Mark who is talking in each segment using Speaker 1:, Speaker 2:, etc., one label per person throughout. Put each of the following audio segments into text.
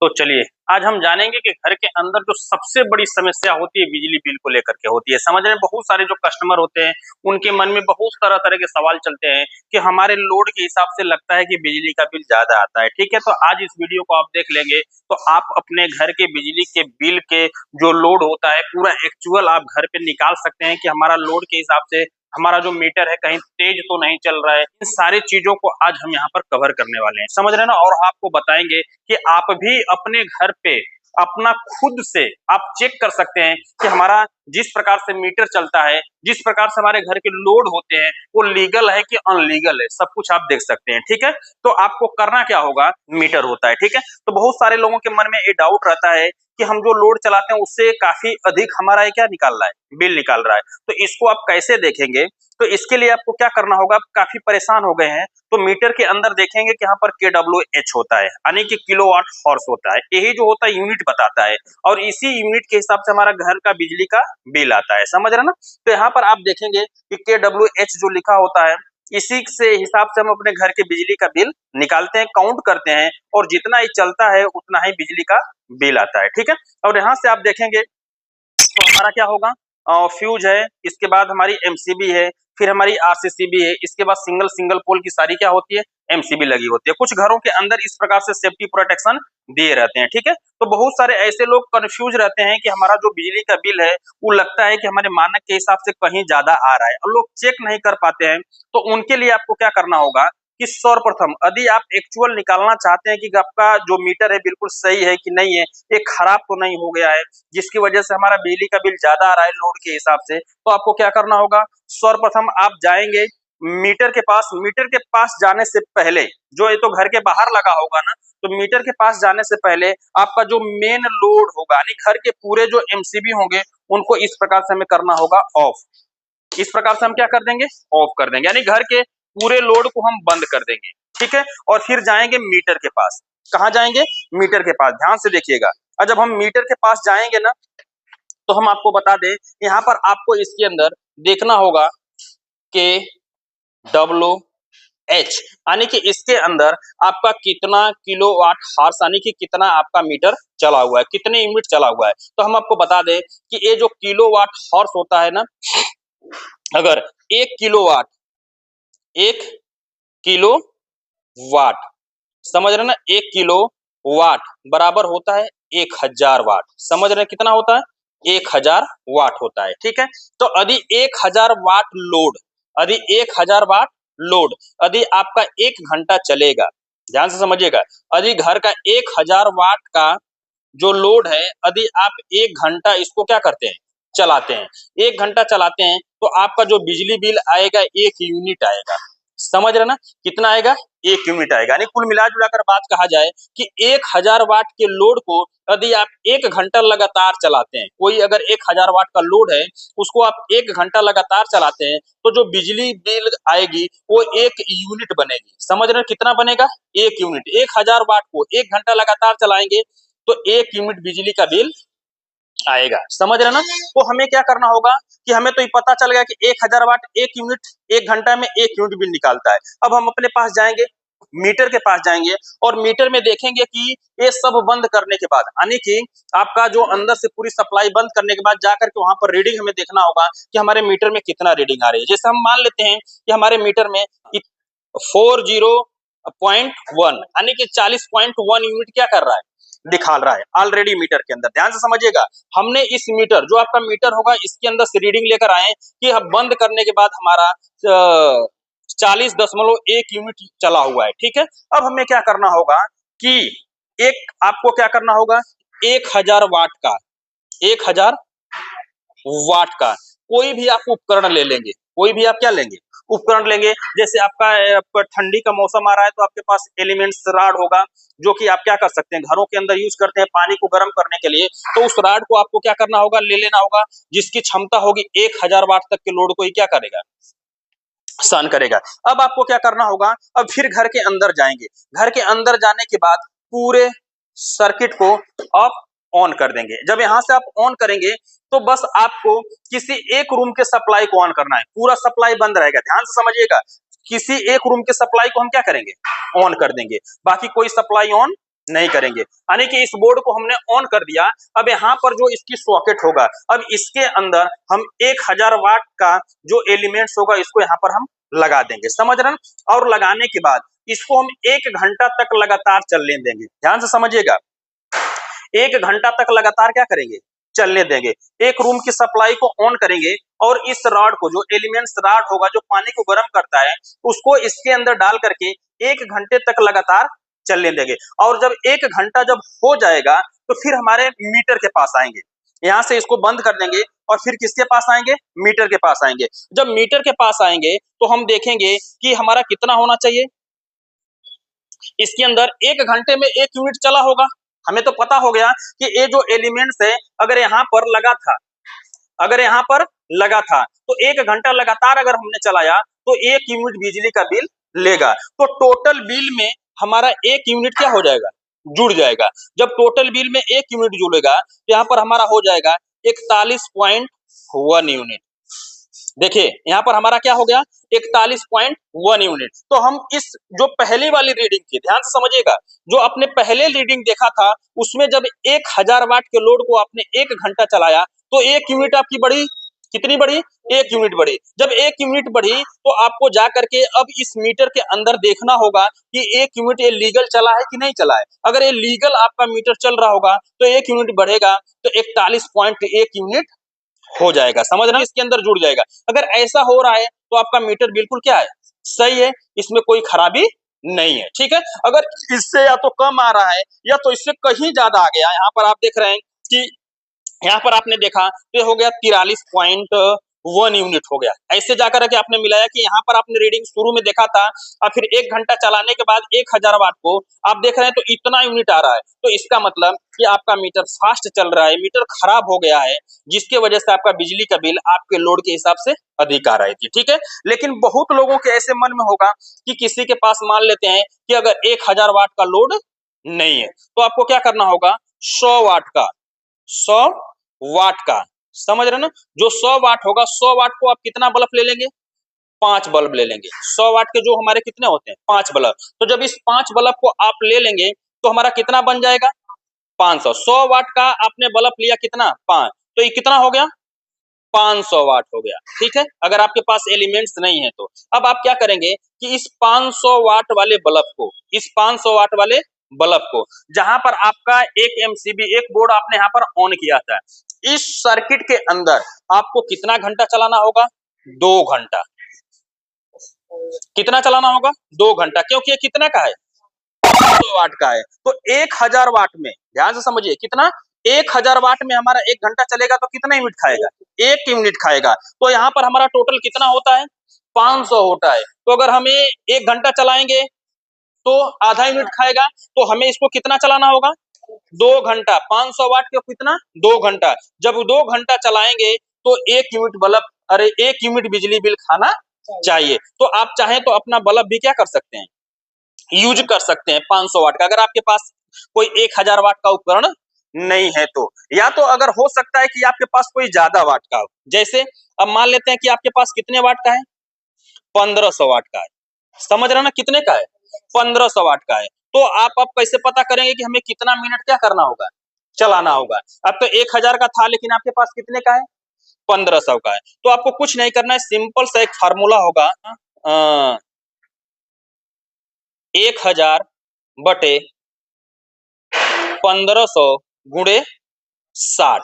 Speaker 1: तो चलिए आज हम जानेंगे कि घर के अंदर जो सबसे बड़ी समस्या होती है बिजली बिल को लेकर के होती है। समझ रहे हैं, बहुत सारे जो कस्टमर होते हैं उनके मन में बहुत तरह तरह के सवाल चलते हैं कि हमारे लोड के हिसाब से लगता है कि बिजली का बिल ज्यादा आता है। ठीक है, तो आज इस वीडियो को आप देख लेंगे तो आप अपने घर के बिजली के बिल के जो लोड होता है पूरा एक्चुअल आप घर पे निकाल सकते हैं कि हमारा लोड के हिसाब से हमारा जो मीटर है कहीं तेज तो नहीं चल रहा है। इन सारी चीजों को आज हम यहाँ पर कवर करने वाले हैं, समझ रहे हैं ना। और आपको बताएंगे कि आप भी अपने घर पे अपना खुद से आप चेक कर सकते हैं कि हमारा जिस प्रकार से मीटर चलता है, जिस प्रकार से हमारे घर के लोड होते हैं वो लीगल है कि अनलीगल है, सब कुछ आप देख सकते हैं। ठीक है, तो आपको करना क्या होगा, मीटर होता है। ठीक है, तो बहुत सारे लोगों के मन में ये डाउट रहता है कि हम जो लोड चलाते हैं उससे काफी अधिक हमारा ये क्या निकाल रहा है, बिल निकाल रहा है। तो इसको आप कैसे देखेंगे, तो इसके लिए आपको क्या करना होगा, आप काफी परेशान हो गए हैं तो मीटर के अंदर देखेंगे कि यहाँ पर KWH होता है यानी कि किलोवाट हॉर्स होता है। यही जो होता है यूनिट बताता है और इसी यूनिट के हिसाब से हमारा घर का बिजली का बिल आता है, समझ रहे ना। तो यहाँ पर आप देखेंगे कि KWH जो लिखा होता है इसी से हिसाब से हम अपने घर के बिजली का बिल निकालते हैं, काउंट करते हैं और जितना ही चलता है उतना ही बिजली का बिल आता है। ठीक है, और यहाँ से आप देखेंगे तो हमारा क्या होगा, फ्यूज है, इसके बाद हमारी MCB है, फिर हमारी RCCB है, इसके बाद सिंगल सिंगल पोल की सारी क्या होती है, MCB लगी होती है। कुछ घरों के अंदर इस प्रकार से सेफ्टी प्रोटेक्शन दिए रहते हैं। ठीक है, तो बहुत सारे ऐसे लोग कंफ्यूज रहते हैं कि हमारा जो बिजली का बिल है वो लगता है कि हमारे मानक के हिसाब से कहीं ज्यादा आ रहा है और लोग चेक नहीं कर पाते हैं। तो उनके लिए आपको क्या करना होगा कि सर्वप्रथम यदि आप एक्चुअल निकालना चाहते हैं कि आपका जो मीटर है बिल्कुल सही है कि नहीं है, ये खराब तो नहीं हो गया है जिसकी वजह से हमारा बिजली का बिल ज्यादा आ रहा है लोड के हिसाब से, तो आपको क्या करना होगा, सर्वप्रथम आप जाएंगे मीटर के पास। मीटर के पास जाने से पहले, जो ये तो घर के बाहर लगा होगा ना, तो मीटर के पास जाने से पहले आपका जो मेन लोड होगा यानी घर के पूरे जो MCB होंगे उनको इस प्रकार से हमें करना होगा ऑफ। इस प्रकार से हम क्या कर देंगे, ऑफ कर देंगे, यानी घर के पूरे लोड को हम बंद कर देंगे। ठीक है, और फिर जाएंगे मीटर के पास। कहाँ जाएंगे, मीटर के पास, ध्यान से देखिएगा। और जब हम मीटर के पास जाएंगे ना तो हम आपको बता दें यहाँ पर आपको इसके अंदर देखना होगा KWH यानी कि इसके अंदर आपका कितना किलोवाट हार्स यानी कि कितना आपका मीटर चला हुआ है, कितने यूनिट चला हुआ है। तो हम आपको बता दें कि ये जो किलोवाट हार्स होता है ना, अगर 1 किलो वाट समझ रहे ना, 1 किलो वाट बराबर होता है 1000 वाट। समझ रहे कितना होता है, 1000 वाट होता है। ठीक है, तो यदि 1000 वाट लोड, यदि 1000 वाट लोड यदि आपका 1 घंटा चलेगा, ध्यान से समझिएगा, यदि घर का 1000 वाट का जो लोड है यदि आप 1 घंटा इसको क्या करते हैं, चलाते हैं, 1 घंटा चलाते हैं तो आपका जो बिजली बिल आएगा 1 यूनिट आएगा। समझ रहे ना, कितना आएगा, 1 यूनिट आएगा। यानी कुल मिला जुलाकर बात कहा जाए कि 1000 वाट के लोड को यदि आप 1 घंटा लगातार चलाते हैं, कोई अगर 1000 वाट का लोड है उसको आप 1 घंटा लगातार चलाते हैं तो जो बिजली बिल आएगी वो 1 यूनिट बनेगी। समझ रहे हैं कितना बनेगा, 1 यूनिट। 1000 वाट को 1 घंटा लगातार चलाएंगे तो 1 यूनिट बिजली का बिल आएगा। समझ रहे ना, तो हमें क्या करना होगा कि हमें तो ये पता चल गया कि 1000 वाट 1 यूनिट 1 घंटा में 1 यूनिट बिल निकालता है। अब हम अपने पास जाएंगे, मीटर के पास जाएंगे और मीटर में देखेंगे कि ये सब बंद करने के बाद यानी कि आपका जो अंदर से पूरी सप्लाई बंद करने के बाद जाकर के वहां पर रीडिंग हमें देखना होगा कि हमारे मीटर में कितना रीडिंग आ रही है। जैसे हम मान लेते हैं कि हमारे मीटर में 40.1 यानी कि 40.1 यूनिट क्या कर रहा है, दिखा रहा है ऑलरेडी मीटर के अंदर। ध्यान से समझिएगा, हमने इस मीटर जो आपका मीटर होगा इसके अंदर से रीडिंग लेकर आए कि हम बंद करने के बाद हमारा 40.1 यूनिट चला हुआ है। ठीक है, अब हमें क्या करना होगा कि एक आपको क्या करना होगा, 1000 वाट का 1000 वाट का कोई भी आप उपकरण ले लेंगे, कोई भी आप क्या लेंगे, उपकरण लेंगे। जैसे आपका ठंडी का मौसम आ रहा है तो आपके पास एलिमेंट्स राड होगा जो कि आप क्या कर सकते हैं, घरों के अंदर यूज करते हैं पानी को गर्म करने के लिए। तो उस राड को आपको क्या करना होगा, ले लेना होगा जिसकी क्षमता होगी 1000 वाट तक के लोड को ही क्या करेगा, सहन करेगा। अब आपको क्या करना होगा, अब फिर घर के अंदर जाएंगे। घर के अंदर जाने के बाद पूरे सर्किट को ऑफ ऑन कर देंगे। जब यहां से आप ऑन करेंगे तो बस आपको किसी एक रूम के सप्लाई को ऑन करना है, पूरा सप्लाई बंद रहेगा। ध्यान से समझिएगा, किसी एक रूम के सप्लाई को हम क्या करेंगे, ऑन कर देंगे, बाकी कोई सप्लाई ऑन नहीं करेंगे। यानी कि इस बोर्ड को हमने ऑन कर दिया। अब यहाँ पर जो इसकी सॉकेट होगा, अब इसके अंदर हम 1000 वाट का जो एलिमेंट्स होगा इसको यहाँ पर हम लगा देंगे, समझ रहे हैं। और लगाने के बाद इसको हम 1 घंटा तक लगातार चलने देंगे। ध्यान से समझिएगा, 1 घंटा तक लगातार क्या करेंगे, चलने देंगे। एक रूम की सप्लाई को ऑन करेंगे और इस रॉड को, जो एलिमेंट्स रॉड होगा जो पानी को गर्म करता है, उसको इसके अंदर डाल करके 1 घंटे तक लगातार चलने देंगे। और जब 1 घंटा जब हो जाएगा तो फिर हमारे मीटर के पास आएंगे। यहाँ से इसको बंद कर देंगे और फिर किसके पास आएंगे, मीटर के पास आएंगे। जब मीटर के पास आएंगे तो हम देखेंगे कि हमारा कितना होना चाहिए। इसके अंदर 1 घंटे में 1 यूनिट चला होगा। हमें तो पता हो गया कि ये जो एलिमेंट्स है अगर यहाँ पर लगा था, अगर यहाँ पर लगा था तो 1 घंटा लगातार अगर हमने चलाया तो 1 यूनिट बिजली का बिल लेगा। तो टोटल बिल में हमारा 1 यूनिट क्या हो जाएगा, जुड़ जाएगा। जब टोटल बिल में 1 यूनिट जुड़ेगा तो यहाँ पर हमारा हो जाएगा 41.1 यूनिट। देखिए यहाँ पर हमारा क्या हो गया, 41.1 यूनिट। तो हम इस जो पहली वाली रीडिंग थी, ध्यान से समझिएगा, जो आपने पहले रीडिंग देखा था उसमें जब 1000 वाट के लोड को आपने 1 घंटा चलाया तो 1 यूनिट आपकी बढ़ी, कितनी बढ़ी, 1 यूनिट बढ़ी। जब 1 यूनिट बढ़ी तो आपको जा करके अब इस मीटर के अंदर देखना होगा कि 1 यूनिट ये लीगल चला है कि नहीं चला है। अगर ये लीगल आपका मीटर चल रहा होगा तो 1 यूनिट बढ़ेगा तो 41.1 यूनिट हो जाएगा, समझ रहे हैं, इसके अंदर जुड़ जाएगा। अगर ऐसा हो रहा है तो आपका मीटर बिल्कुल क्या है, सही है, इसमें कोई खराबी नहीं है, ठीक है। अगर इससे या तो कम आ रहा है या तो इससे कहीं ज्यादा आ गया, यहाँ पर आप देख रहे हैं कि यहाँ पर आपने देखा तो हो गया 43.1 यूनिट हो गया। ऐसे जाकर के आपने मिलाया कि यहाँ पर आपने रीडिंग शुरू में देखा था और फिर 1 घंटा चलाने के बाद 1000 वाट को आप देख रहे हैं तो इतना यूनिट आ रहा है। तो इसका मतलब कि आपका मीटर फास्ट चल रहा है, मीटर खराब हो गया है, जिसके वजह से आपका बिजली का बिल आपके लोड के हिसाब से अधिक आ रही थी, ठीक है। लेकिन बहुत लोगों के ऐसे मन में होगा कि किसी के पास मान लेते हैं कि अगर 1000 वाट का लोड नहीं है तो आपको क्या करना होगा, 100 वाट का, 100 वाट का, समझ रहे ना, जो 100 वाट होगा, 100 वाट को आप कितना बल्ब ले लेंगे, 5 बल्ब ले लेंगे। 100 वाट के जो हमारे कितने होते हैं, 5 बल्ब। तो जब इस 5 बल्ब को आप ले लेंगे तो हमारा कितना बन जाएगा, 500। 100 वाट का आपने बल्ब लिया कितना, 5, तो ये कितना हो गया, 500 वाट हो गया, ठीक है। अगर आपके पास एलिमेंट्स नहीं है तो अब आप क्या करेंगे कि इस 500 वाट वाले बल्ब को, इस 500 वाट वाले बल्ब को, जहां पर आपका एक एमसीबी, एक बोर्ड आपने यहाँ पर ऑन किया था, इस सर्किट के अंदर आपको कितना घंटा चलाना होगा, 2 घंटा। कितना चलाना होगा, 2 घंटा, क्योंकि ये कितना का है, 500 वाट का है। तो 1000 वाट में, ध्यान से समझिए, कितना, 1000 वाट में हमारा 1 घंटा चलेगा तो कितना यूनिट खाएगा, 1 यूनिट खाएगा। तो यहाँ पर हमारा टोटल कितना होता है, 500 होता है। तो अगर हमें 1 घंटा चलाएंगे तो आधा यूनिट खाएगा, तो हमें इसको कितना चलाना होगा, 2 घंटा। 500 वाट के कितना, 2 घंटा। जब 2 घंटा चलाएंगे तो 1 यूनिट बल्ब, अरे 1 यूनिट बिजली बिल खाना चाहिए। तो आप चाहें तो अपना बल्ब भी क्या कर सकते हैं, यूज कर सकते हैं 500 वाट का, अगर आपके पास कोई 1000 वाट का उपकरण नहीं है तो। या तो अगर हो सकता है कि आपके पास कोई ज्यादा वाट का हो, जैसे अब मान लेते हैं कि आपके पास कितने वाट का है, 1500 वाट का है, समझ रहे ना, कितने का है, 1500 वाट का है। तो आप अब कैसे पता करेंगे कि हमें कितना मिनट क्या करना होगा, चलाना होगा। अब तो 1000 का था लेकिन आपके पास कितने का है, 1500 का है। तो आपको कुछ नहीं करना है, सिंपल सा एक फार्मूला होगा, 1000 बटे 1500 गुणे 60,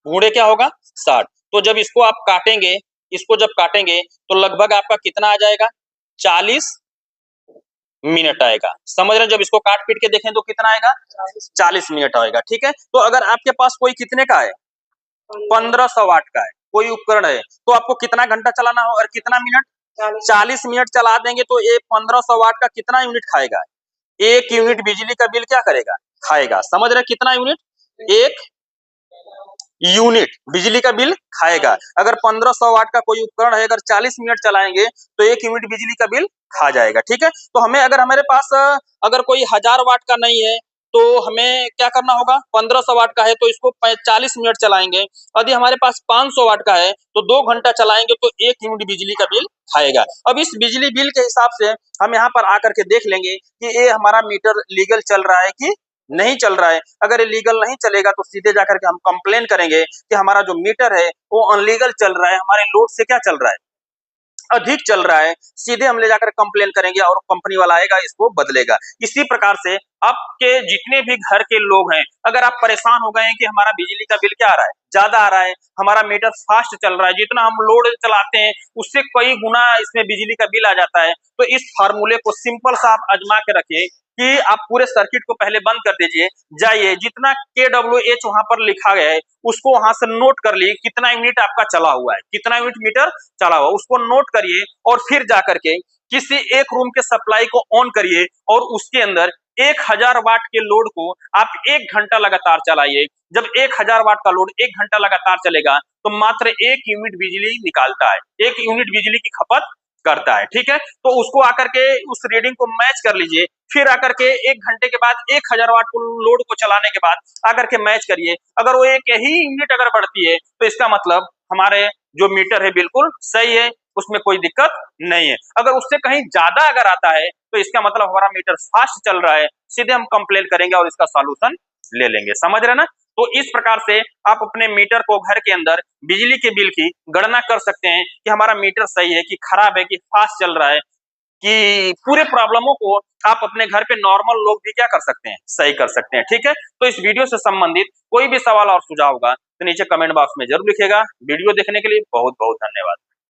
Speaker 1: गुणे क्या होगा, 60। तो जब इसको आप काटेंगे, इसको जब काटेंगे तो लगभग आपका कितना आ जाएगा, 40 मिनट आएगा, समझ रहे हैं। जब इसको काट पीट के देखें तो कितना आएगा, 40 मिनट आएगा, ठीक है। तो अगर आपके पास कोई कितने का है, 1500 वाट का है कोई उपकरण है, तो आपको कितना घंटा चलाना हो और कितना मिनट, 40 मिनट चला देंगे तो ये 1500 वाट का कितना यूनिट खाएगा, 1 यूनिट बिजली का बिल क्या करेगा, खाएगा, समझ रहे, कितना यूनिट, 1 यूनिट बिजली का बिल खाएगा। अगर 1500 वाट का कोई उपकरण है, अगर 40 मिनट चलाएंगे तो 1 यूनिट बिजली का बिल खा जाएगा, ठीक है। तो हमें, अगर हमारे पास अगर कोई 1000 वाट का नहीं है तो हमें क्या करना होगा, 1500 वाट का है तो इसको 40 मिनट चलाएंगे। यदि हमारे पास 500 वाट का है तो 2 घंटा चलाएंगे तो 1 यूनिट बिजली का बिल खाएगा। अब इस बिजली बिल के हिसाब से हम यहाँ पर आकर के देख लेंगे कि ये हमारा मीटर लीगल चल रहा है कि नहीं चल रहा है। अगर इलीगल नहीं चलेगा तो सीधे जाकर के हम कंप्लेन करेंगे कि हमारा जो मीटर है वो अनलीगल चल रहा है, हमारे लोड से क्या चल रहा है, अधिक चल रहा है। सीधे हम ले जाकर कंप्लेन करेंगे और कंपनी वाला आएगा, इसको बदलेगा। इसी प्रकार से आपके जितने भी घर के लोग हैं, अगर आप परेशान हो गए हैं कि हमारा बिजली का बिल क्या आ रहा है, ज्यादा आ रहा है, हमारा मीटर फास्ट चल रहा है, जितना हम लोड चलाते हैं उससे कई गुना इसमें बिजली का बिल आ जाता है, तो इस फार्मूले को सिंपल सा आप आजमा के रखिए कि आप पूरे सर्किट को पहले बंद कर दीजिए, जाइए जितना KWH वहां पर लिखा गया है उसको वहां से नोट कर लीजिए, कितना यूनिट आपका चला हुआ है, कितना यूनिट मीटर चला हुआ, उसको नोट करिए और फिर जाकर के किसी एक रूम के सप्लाई को ऑन करिए और उसके अंदर 1000 वाट के लोड को आप 1 घंटा लगातार चलाइए। जब 1000 वाट का लोड 1 घंटा लगातार चलेगा तो मात्र 1 यूनिट बिजली निकालता है, 1 यूनिट बिजली की खपत करता है। ठीक है, तो उसको आकर के उस रीडिंग को मैच कर लीजिए, फिर आकर के 1 घंटे के बाद 1000 वाट को लोड को चलाने के बाद आकर के मैच करिए। अगर वो एक ही यूनिट अगर बढ़ती है तो इसका मतलब हमारे जो मीटर है बिल्कुल सही है, उसमें कोई दिक्कत नहीं है। अगर उससे कहीं ज्यादा अगर आता है तो इसका मतलब हमारा मीटर फास्ट चल रहा है, सीधे हम कंप्लेन करेंगे और इसका सॉल्यूशन ले लेंगे। समझ रहे ना? तो इस प्रकार से आप अपने मीटर को घर के अंदर बिजली के बिल की गणना कर सकते हैं कि हमारा मीटर सही है कि खराब है कि फास्ट चल रहा है, कि पूरे प्रॉब्लमों को आप अपने घर पे नॉर्मल लोग भी क्या कर सकते हैं, सही कर सकते हैं। ठीक है, तो इस वीडियो से संबंधित कोई भी सवाल और सुझाव होगा तो नीचे कमेंट बॉक्स में जरूर लिखिएगा। वीडियो देखने के लिए बहुत बहुत धन्यवाद।